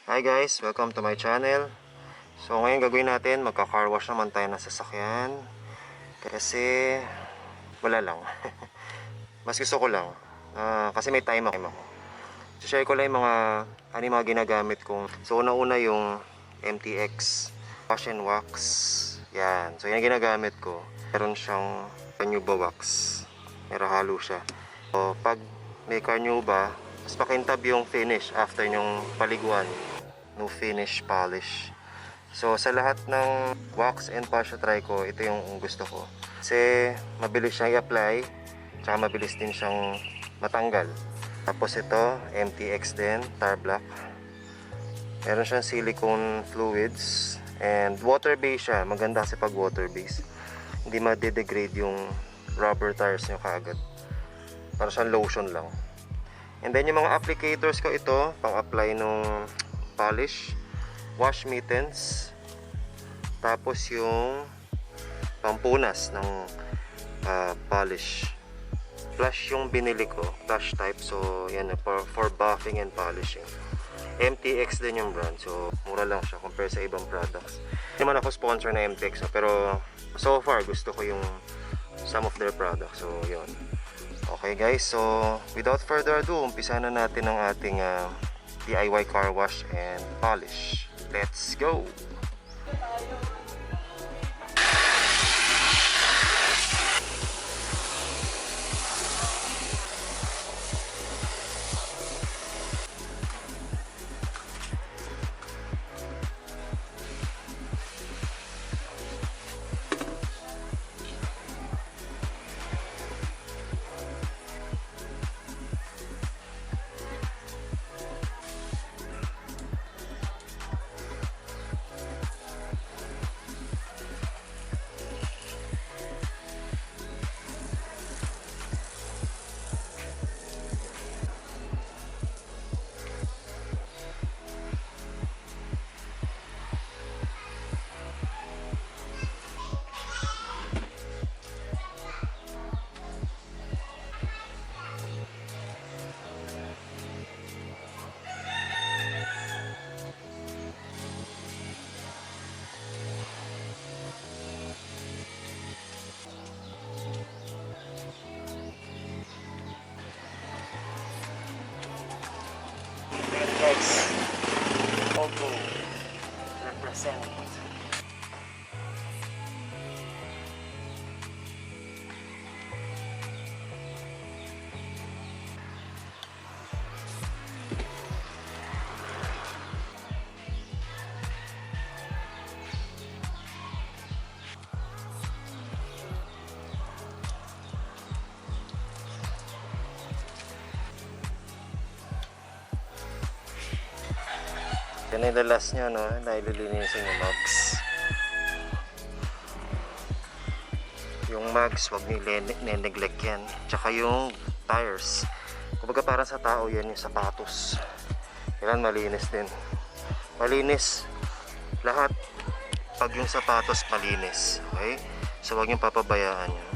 Hi guys, welcome to my channel. So ngayon gagawin natin, magka-car wash naman tayo ng sasakyan. Kasi wala lang. Mas gusto ko lang. Kasi may time ako. So share ko lang yung mga ginagamit kong. So una-una yung MTX Wash and Wax. Yan. So yan ginagamit ko. Meron siyang carnauba wax. Meron halo siya. So pag may carnauba, mas pakintab yung finish after yung paliguan. Nufinish polish. So sa lahat ng wax and polish na try ko, ito yung gusto ko. Kasi mabilis siyang i-apply, tsaka mabilis din siyang matanggal. Tapos ito, MTX din, tar black. Meron siyang silicone fluids and water based siya. Maganda kasi pag water based. Hindi ma-degrade yung rubber tires nyo kaagad. Para siyang lotion lang. And then yung mga applicators ko ito, pang-apply nung polish, wash mittens, tapos yung pampunas ng polish. Flush yung binili ko, flush type, so yan for buffing and polishing. MTX din yung brand, so mura lang siya compare sa ibang products. Hindi naman ako sponsor na MTX, pero so far gusto ko yung some of their products, so yun. Okay guys, so without further ado, umpisa na natin ang ating DIY car wash and polish. Let's go! Next, Shampoo represent. Yan ay the last nyo, no? Naililinisin yung mugs. Yung mugs, wag nineglect yan. Tsaka yung tires. Kumbaga parang sa tao yan, yung sapatos. Yan, malinis din. Malinis. Lahat. Pag yung sapatos, malinis. Okay? So wag yung papabayaan yan.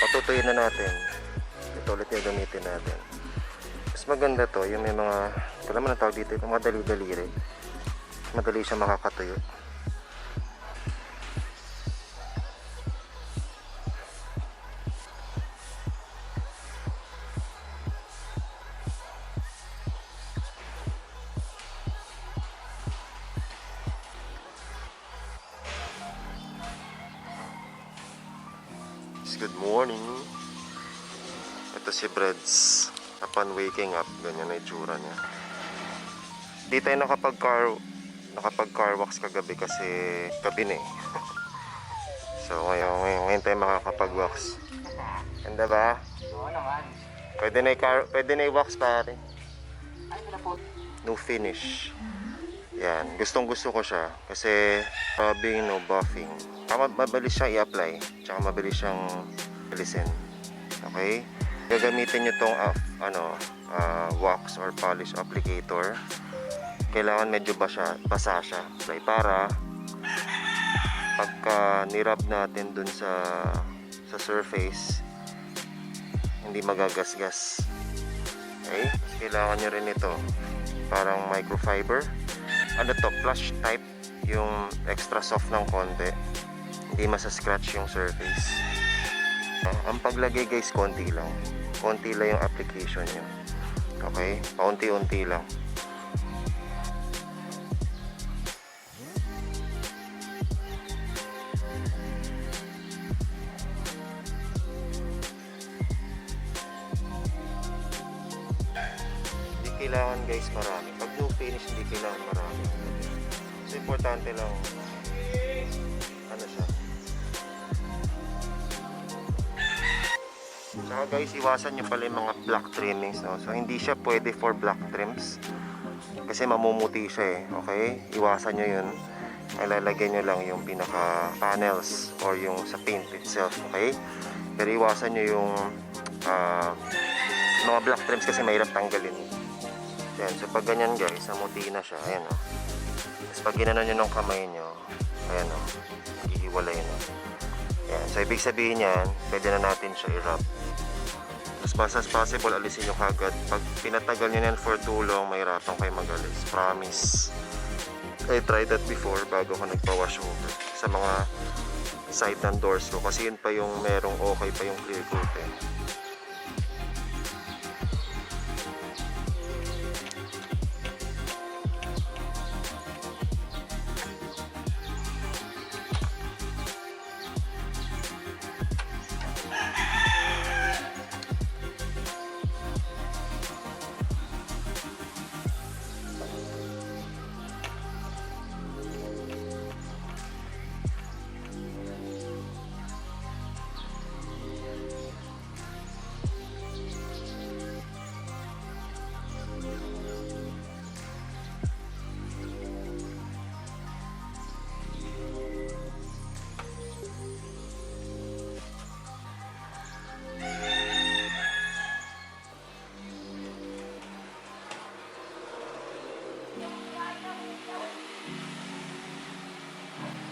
Patutuyin na natin. Ito ulit yung gamitin natin. Mas maganda to, yung may mga, wala man ang tawag dito, yung mga dali-dali rin. Madali siya makakatuyo. Good morning. Ito si Breads. Upon waking up, ganyan na itsura niya. Di tayo nakapag-car wax kagabi kasi gabi na eh. So ngayon tayo makakapag-wax. Ganda ba? Oo naman. Pwede na i-wax pare. Ay, pinapot. nufinish. Yan, gustong gusto ko siya kasi rubbing, no buffing. Mabilis siyang i-apply, tsaka mabilis siyang alisin. Okay? Gagamitin nyo tong wax or polish applicator. Kailangan medyo basa siya para pagka nirub natin dun sa surface, hindi magagasgas. Okay? Kailangan nyo rin ito, parang microfiber. Ano to, plush type, yung extra soft ng konti, hindi masascratch yung surface. Ang paglagay guys, konti lang yung application nyo. Okay, paunti-unti lang. Hindi kailangan guys marami. Pag no finish, hindi kailangan marami. So importante lang ano siya. Saka guys, iwasan nyo pala yung mga black trimmings, no? So hindi siya pwede for black trims kasi mamumuti siya okay? Iwasan nyo yun. Ilalagay nyo lang yung pinaka panels or yung sa paint itself, okay? Pero iwasan nyo yung mga black trims kasi mahirap tanggalin. Yan. So pag ganyan guys, namuti na siya, ayan Tapos pag ginanon nyo ng kamay nyo, ayan ihiwalay na. Yan. So ibig sabihin yan, pwede na natin siya i-wrap. As fast as possible, alisin nyo kagad. Pag pinatagal nyo yan for too long, mahirapan kayo mag-alis. Promise. I tried that before bago ko nagpa-wash over sa mga side ng doors ko. Kasi yun pa yung merong okay pa yung clear coat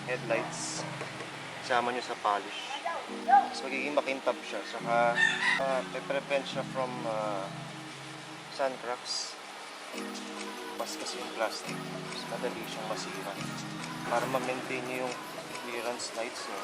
headlights, sama nyo sa polish. Mas magiging makintab siya, saka prevent siya from sun cracks. Mas kasi yung plastic, mas madali siyang masira. Para ma-maintain nyo yung clearance lights nyo.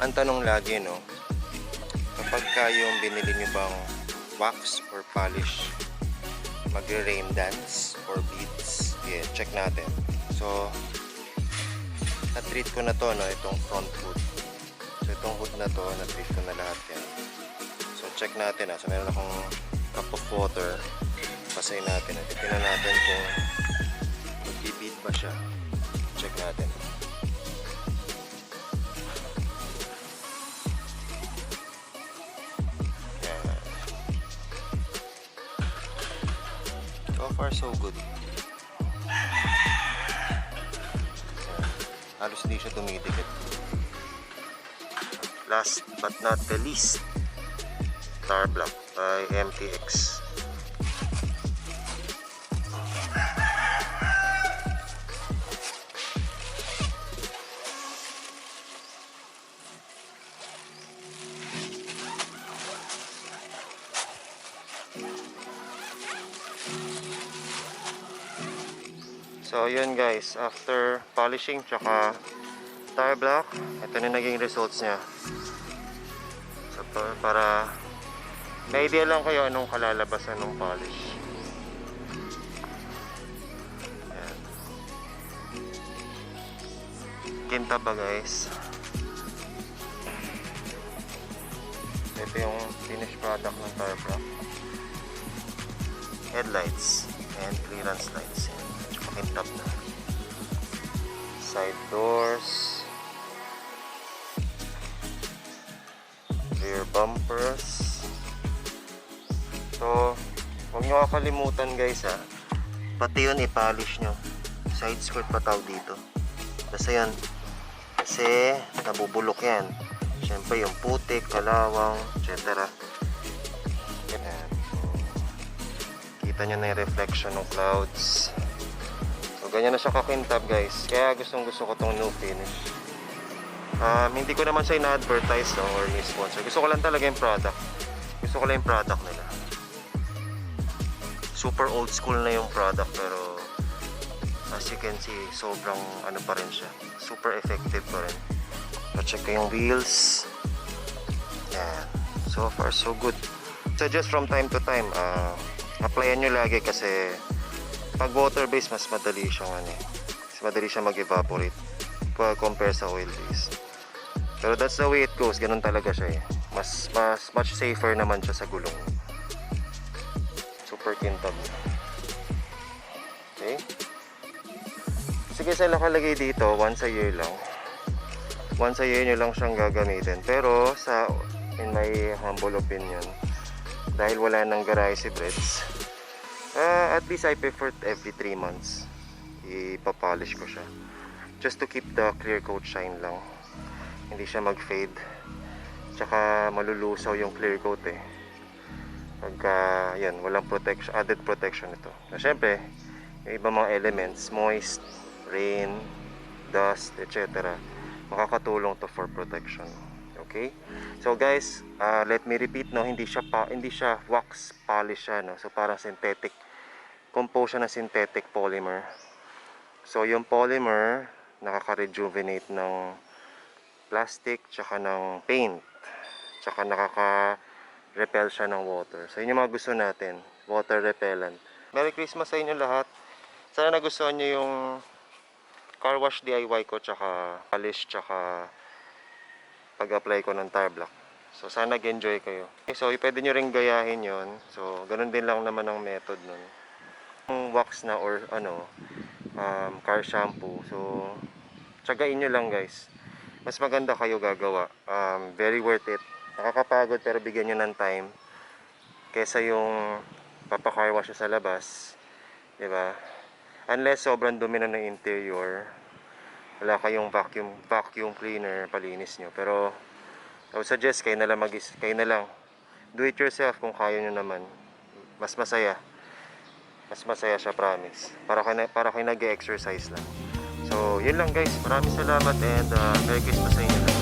Ang tanong lagi, no, kapag yung binili nyo bang wax or polish, magre-rain dance or beads, yeah, check natin. So, na-treat ko na to, no, itong front hood. So, itong hood na to, na-treat ko na lahat yan. So, check natin, So, meron akong cup of water. Pasayin natin. Titignan natin kung mag-bead ba siya. Check natin. So far so good. Halos hindi siya tumidikit. Last but not the least, tar block by MTX. So yun guys, after polishing tsaka tire block, ito na naging results niya. So para may idea lang kayo anong kalalabasan ng polish. Ayan. Kinta ba guys? Ito yung finished product ng tire block. Headlights and clearance lights. Yan. Pakintab na. Side doors. Rear bumpers. So, huwag nyo kakalimutan guys ha. Pati yun i-polish nyo. Side skirt pa tawag dito. Basta yan. Kasi nabubulok yan. Siyempre yung putik, kalawang, etc. Yan. Kita nyo na yung reflection ng clouds. So ganyan na siya kakintab guys. Kaya gustong gusto ko tong nufinish. Hindi ko naman siya ina-advertise no, or ni-sponsor. Gusto ko lang talaga yung product. Gusto ko lang yung product nila. Super old school na yung product pero as you can see, sobrang ano pa rin siya. Super effective pa rin. Pa-check ko yung wheels. Yan. So far so good. So just from time to time, applyan nyo lagi kasi pag water based mas madali siyang mas madali siyang mag-evaporate compare sa oil based. Pero that's the way it goes. Ganun talaga siya eh. Mas much safer naman siya sa gulong. Super kintab. Okay. Sige, sa nakalagay dito, once a year lang. Once a year nyo lang siyang gagamitin. Pero in my humble opinion, dahil wala nang garage breads, at least I prefer every 3 months ipapolish ko siya just to keep the clear coat shine lang, hindi siya mag-fade, tsaka malulusaw yung clear coat eh pagka yan, walang protection, added protection ito. So, syempre yung ibang mga elements, moist, rain, dust, etc. makakatulong to for protection. Okay? So guys, let me repeat no, hindi siya wax polish siya no. So parang synthetic, composed siya ng synthetic polymer. So yung polymer nakaka-rejuvenate ng plastic tsaka ng paint. Tsaka nakaka-repel siya ng water. So yun yung mga gusto natin, water repellent. Merry Christmas sa inyo lahat. Sana nagustuhan niyo yung car wash DIY ko tsaka polish tsaka pag-apply ko ng tire block. So sana nag-enjoy kayo. Okay, so pwede nyo rin gayahin yon. So ganun din lang naman ang method nun. Yung wax na or car shampoo. So tsagain nyo lang guys. Mas maganda kayo gagawa. Very worth it. Nakakapagod pero bigyan nyo ng time. Kesa yung papacar wash sa labas. Diba? Unless sobrang dumi na ng interior, wala kayong vacuum cleaner palinis nyo. Pero I would suggest kayo na lang do it yourself kung kaya nyo naman. Mas masaya siya, promise. Para kayo nag-exercise lang. So yun lang guys, maraming salamat and Merry Christmas sa inyo.